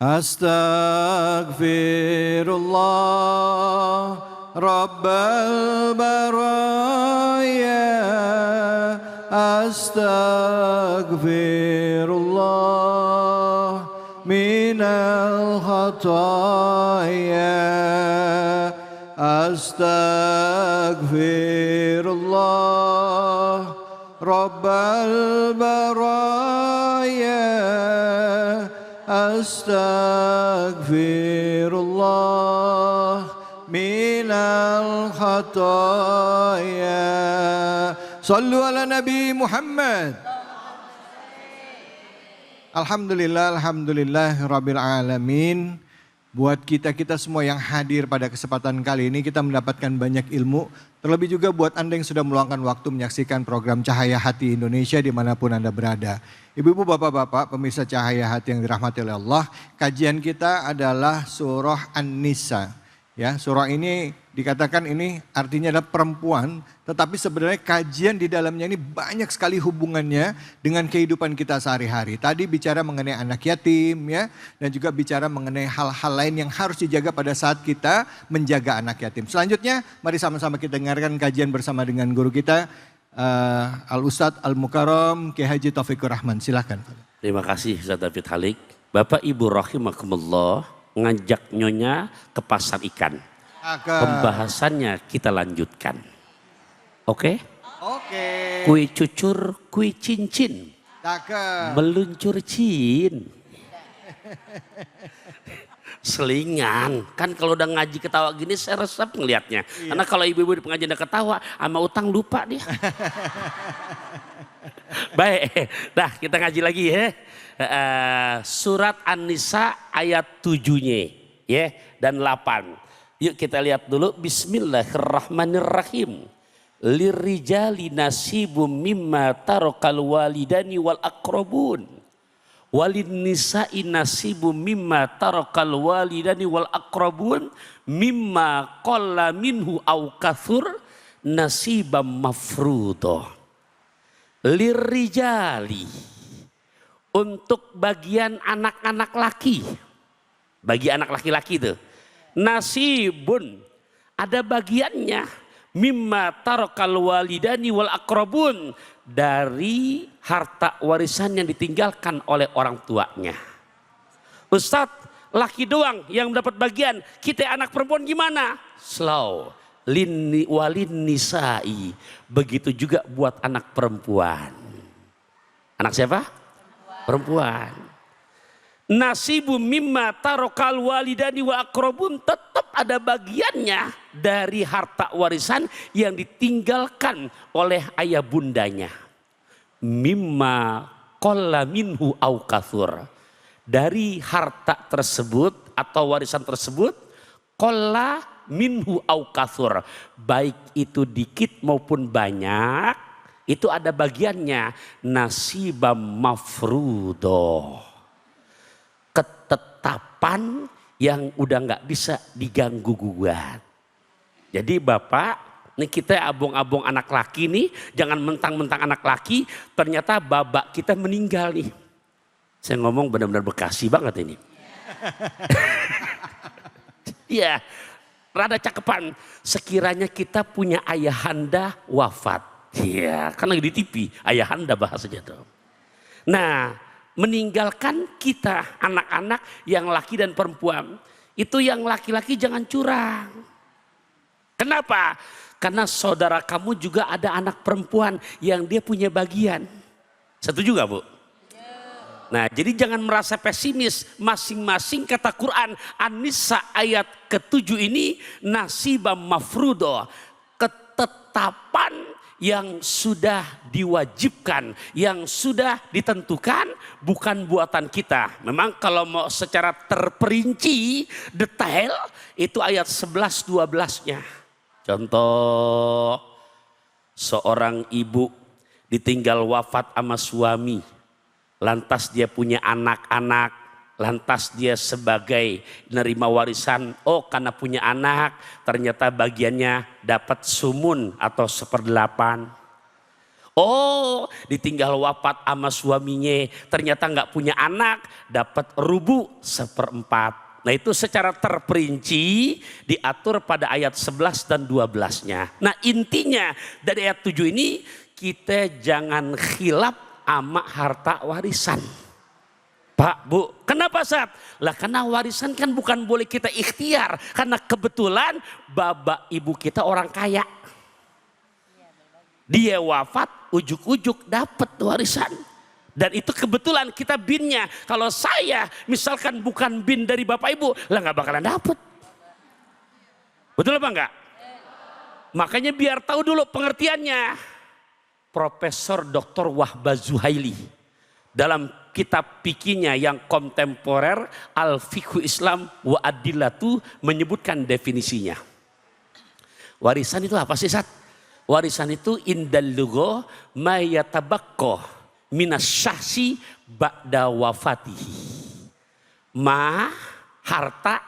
Astaghfirullah Rabbal baraya. Astaghfirullah minal khataya. Astaghfirullah Rabbal baraya. Astaghfirullah minal khataya. Sallu ala Nabi Muhammad. Alhamdulillah, alhamdulillah rabbil alamin. Buat kita-kita semua yang hadir pada kesempatan kali ini kita mendapatkan banyak ilmu. Terlebih juga buat Anda yang sudah meluangkan waktu menyaksikan program Cahaya Hati Indonesia dimanapun Anda berada. Ibu-ibu, bapak-bapak, pemirsa Cahaya Hati yang dirahmati oleh Allah. Kajian kita adalah surah An-Nisa. Ya, surah ini dikatakan ini artinya adalah perempuan, tetapi sebenarnya kajian di dalamnya ini banyak sekali hubungannya dengan kehidupan kita sehari-hari. Tadi bicara mengenai anak yatim ya, dan juga bicara mengenai hal-hal lain yang harus dijaga pada saat kita menjaga anak yatim. Selanjutnya mari sama-sama kita dengarkan kajian bersama dengan guru kita Al-Ustadz Al-Mukarram Kiai Haji Taufikur Rahman. Silakan. Terima kasih Ustadz David Halik. Bapak Ibu rahimakumullah, ngajak nyonya ke pasar ikan. Pembahasannya kita lanjutkan. Oke? Oke. Kue cucur, kue cincin. Meluncur cin. Selingan. Kan kalau udah ngaji ketawa gini saya resep ngelihatnya. Iya. Karena kalau ibu-ibu di pengajian udah ketawa, sama utang lupa dia. Baik, nah kita ngaji lagi ya. Surat An-Nisa ayat 7-nya ya, dan 8. Yuk kita lihat dulu. Bismillahirrahmanirrahim. Lirijali nasibum mimma tarakal walidani wal aqrabun. Walin nisa'i nasibum mimma tarakal walidani wal aqrabun. Mimma qalla minhu aw kathur nasibam mafruḍah. Lirijali, untuk bagian anak-anak laki. Bagi anak laki-laki itu. Nasibun, ada bagiannya, mimma tarakal walidani wal aqrabun, dari harta warisan yang ditinggalkan oleh orang tuanya. Ustadz, laki doang yang dapat bagian, kita anak perempuan gimana? Slow. Walin nisa'i, begitu juga buat anak perempuan. Anak siapa? Perempuan. Nasibu mimma tarakal walidani wa aqrabun, tetap ada bagiannya dari harta warisan yang ditinggalkan oleh ayah bundanya. Mimma qalla minhu aw kathur, dari harta tersebut atau warisan tersebut, qalla minhu aw kathur, baik itu dikit maupun banyak, itu ada bagiannya. Nasibam mafruḍah, ketetapan yang udah nggak bisa diganggu gugat. Jadi bapak, nih kita abong-abong anak laki nih, jangan mentang-mentang anak laki, ternyata babak kita meninggal nih. Saya ngomong benar-benar Bekasi banget ini. Iya, rada cakepan. Sekiranya kita punya ayahanda wafat. Iya, kan lagi di TV, ayahanda bahasanya tuh. Nah, meninggalkan kita anak-anak yang laki dan perempuan. Itu yang laki-laki jangan curang. Kenapa? Karena saudara kamu juga ada anak perempuan yang dia punya bagian. Setuju gak, Bu? Nah, jadi jangan merasa pesimis. Masing-masing kata Quran An-Nisa ayat ke-7 ini nasibam mafruḍah, ketetapan yang sudah diwajibkan, yang sudah ditentukan, bukan buatan kita. Memang kalau mau secara terperinci, detail, itu ayat 11-12-nya. Contoh, seorang ibu ditinggal wafat sama suami, lantas dia punya anak-anak, lantas dia sebagai nerima warisan, oh karena punya anak ternyata bagiannya dapat sumun atau 1/8. Oh, ditinggal wafat sama suaminya, ternyata nggak punya anak, dapat rubu 1/4. Nah itu secara terperinci diatur pada ayat 11 dan 12-nya. Nah intinya dari ayat 7 ini, kita jangan khilaf sama harta warisan. Pak, Bu, kenapa Sat? Lah karena warisan kan bukan boleh kita ikhtiar. Karena kebetulan bapak ibu kita orang kaya. Dia wafat, ujuk-ujuk dapat warisan. Dan itu kebetulan kita binnya. Kalau saya misalkan bukan bin dari bapak ibu, lah nggak bakalan dapat. Betul apa enggak? Makanya biar tahu dulu pengertiannya. Profesor Dr. Wahbah Zuhaili dalam kitab fikihnya yang kontemporer Al-Fiqhu Islam wa Adillatu menyebutkan definisinya. Warisan itu apa sih, Sat? Warisan itu indal lugha ma yatabaqqa minas syahsi ba'da wafatihi. Ma harta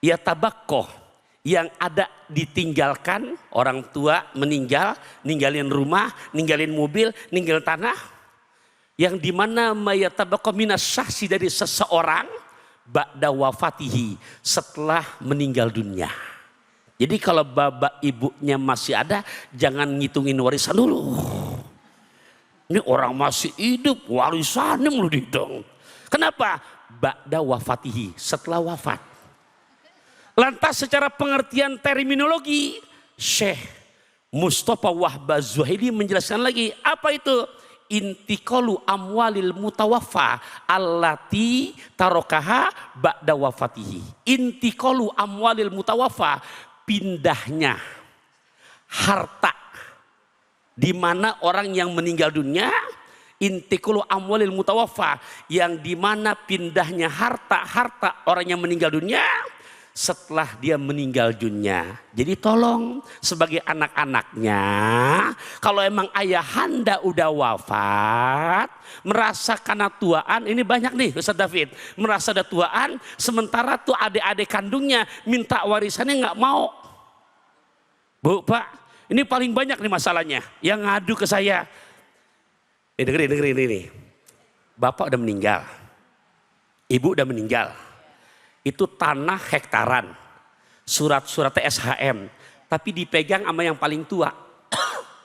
yatabaqqa yang ada ditinggalkan, orang tua meninggal, ninggalin rumah, ninggalin mobil, ninggalin tanah, yang dimana mayatabaqa minas syahsi dari seseorang ba'da wafatihi, setelah meninggal dunia. Jadi kalau bapak ibunya masih ada, jangan ngitungin warisan dulu. Ini orang masih hidup, warisannya mulu dihitung. Kenapa? Ba'da wafatihi, setelah wafat. Lantas secara pengertian terminologi, Syekh Mustafa Wahbah Zuhaili menjelaskan lagi, apa itu? Intiqalu amwalil mutawaffa allati tarokaha ba'da wafatihi. Intiqalu amwalil mutawaffa, pindahnya harta di mana orang yang meninggal dunia. Intiqalu amwalil mutawaffa, yang di mana pindahnya harta orang yang meninggal dunia setelah dia meninggal dunia. Jadi tolong sebagai anak-anaknya, kalau emang ayahanda udah wafat, merasa karena tuaan, ini banyak nih Ustaz David, merasa ada tuaan, sementara tuh adik-adik kandungnya minta warisannya nggak mau. Bu, Pak, ini paling banyak nih masalahnya, yang ngadu ke saya. Dengerin ini. Bapak udah meninggal, ibu udah meninggal. Itu tanah hektaran, surat-surat SHM, tapi dipegang sama yang paling tua.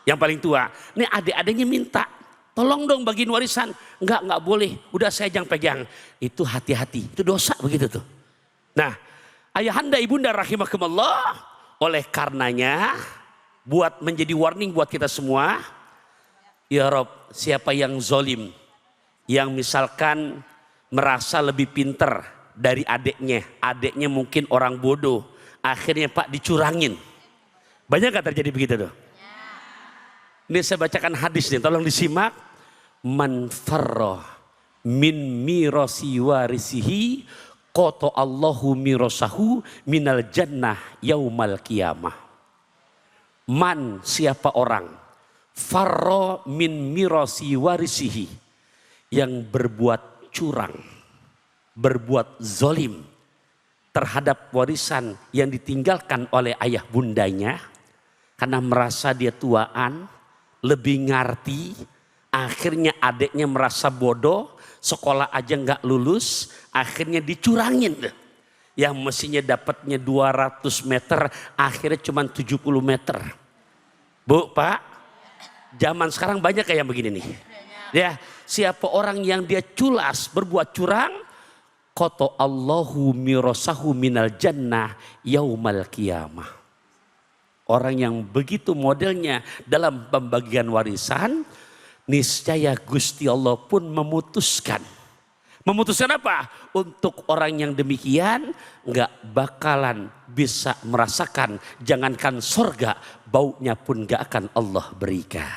Yang paling tua, ini adik-adiknya minta, tolong dong bagiin warisan. Enggak boleh, udah saya yang pegang. Itu hati-hati, itu dosa begitu tuh. Nah, ayahanda ibunda rahimakumullah, oleh karenanya buat menjadi warning buat kita semua, ya Rob, siapa yang zolim, yang misalkan merasa lebih pinter dari adeknya mungkin orang bodoh, akhirnya Pak dicurangin. Banyak gak terjadi begitu tuh? Ini saya bacakan hadis nih, tolong disimak. Man farra min mirasi warisihi qata Allahu mirasahu minal jannah yaumal qiyamah. Man, siapa orang, farra min mirasi warisihi, yang berbuat curang, berbuat zolim terhadap warisan yang ditinggalkan oleh ayah bundanya, karena merasa dia tuaan, lebih ngerti, akhirnya adiknya merasa bodoh, sekolah aja nggak lulus, akhirnya dicurangin. Yang mestinya dapatnya 200 meter, akhirnya cuma 70 meter. Bu, Pak, zaman sekarang banyak kayak begini nih. Ya, siapa orang yang dia culas, berbuat curang, qata Allahu mirasahu minal jannah yaumal qiyamah. Orang yang begitu modelnya dalam pembagian warisan, niscaya Gusti Allah pun memutuskan. Memutuskan apa? Untuk orang yang demikian nggak bakalan bisa merasakan, jangankan sorga, baunya pun nggak akan Allah berikan.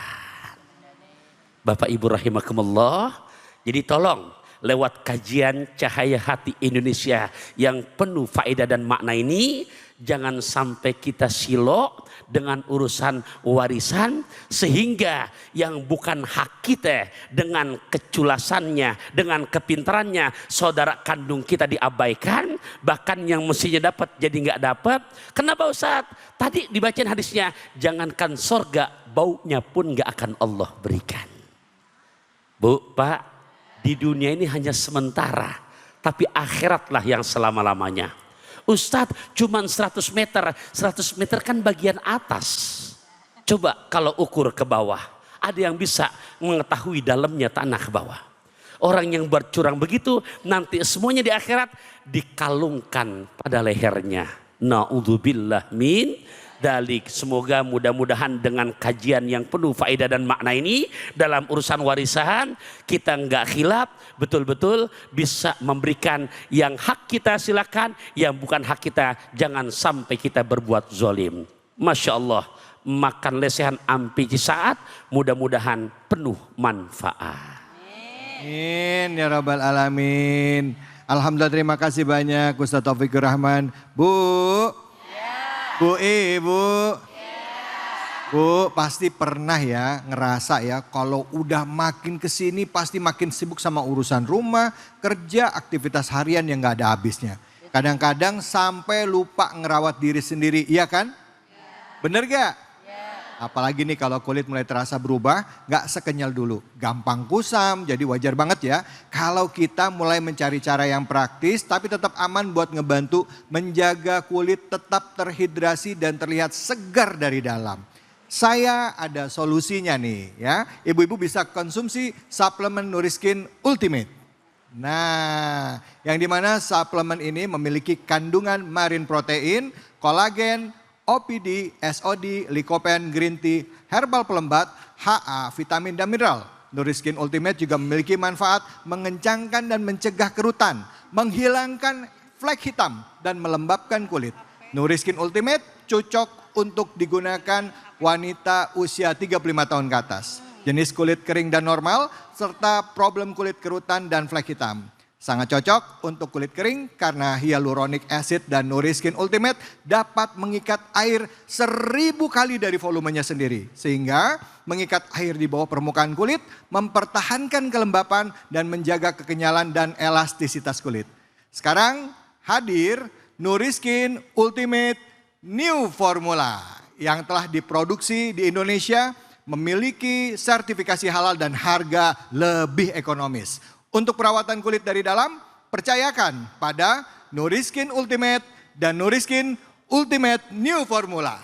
Bapak Ibu rahimakumullah, jadi tolong lewat kajian Cahaya Hati Indonesia yang penuh faedah dan makna ini, jangan sampai kita silok dengan urusan warisan sehingga yang bukan hak kita dengan keculasannya, dengan kepintarannya saudara kandung kita diabaikan, bahkan yang mestinya dapat jadi nggak dapat. Kenapa Ustaz? Tadi dibacain hadisnya, jangankan sorga, baunya pun nggak akan Allah berikan. Bu, Pak, di dunia ini hanya sementara, tapi akhiratlah yang selama-lamanya. Ustadz, cuman 100 meter, 100 meter kan bagian atas. Coba kalau ukur ke bawah, ada yang bisa mengetahui dalamnya tanah ke bawah. Orang yang bercurang begitu, nanti semuanya di akhirat dikalungkan pada lehernya. Na'udzubillah min dalik. Semoga mudah-mudahan dengan kajian yang penuh faedah dan makna ini dalam urusan warisan kita nggak khilaf, betul-betul bisa memberikan yang hak kita silakan, yang bukan hak kita jangan sampai kita berbuat zalim. Masya Allah, makan lesehan ampi saat, mudah-mudahan penuh manfaat. Amin ya rabbal alamin. Alhamdulillah, terima kasih banyak Ustaz Taufikur Rahman. Bu, Bu Ibu, Bu pasti pernah ya ngerasa ya kalau udah makin kesini pasti makin sibuk sama urusan rumah, kerja, aktivitas harian yang gak ada habisnya. Kadang-kadang sampai lupa ngerawat diri sendiri, iya kan? Bener gak? Apalagi nih kalau kulit mulai terasa berubah, gak sekenyal dulu. Gampang kusam, jadi wajar banget ya. Kalau kita mulai mencari cara yang praktis tapi tetap aman buat ngebantu menjaga kulit tetap terhidrasi dan terlihat segar dari dalam. Saya ada solusinya nih ya. Ibu-ibu bisa konsumsi suplemen Nuriskin Ultimate. Nah, yang dimana suplemen ini memiliki kandungan marine protein, kolagen, OPD, SOD, Lycopene, Green Tea, herbal pelembat, HA, vitamin dan mineral. Nuriskin Ultimate juga memiliki manfaat mengencangkan dan mencegah kerutan, menghilangkan flek hitam dan melembabkan kulit. Nuriskin Ultimate cocok untuk digunakan wanita usia 35 tahun ke atas. Jenis kulit kering dan normal serta problem kulit kerutan dan flek hitam. Sangat cocok untuk kulit kering karena hyaluronic acid dan Nuriskin Ultimate dapat mengikat air 1000 kali dari volumenya sendiri. Sehingga mengikat air di bawah permukaan kulit, mempertahankan kelembapan dan menjaga kekenyalan dan elastisitas kulit. Sekarang hadir Nuriskin Ultimate New Formula yang telah diproduksi di Indonesia, memiliki sertifikasi halal dan harga lebih ekonomis. Untuk perawatan kulit dari dalam, percayakan pada Nuriskin Ultimate dan Nuriskin Ultimate New Formula.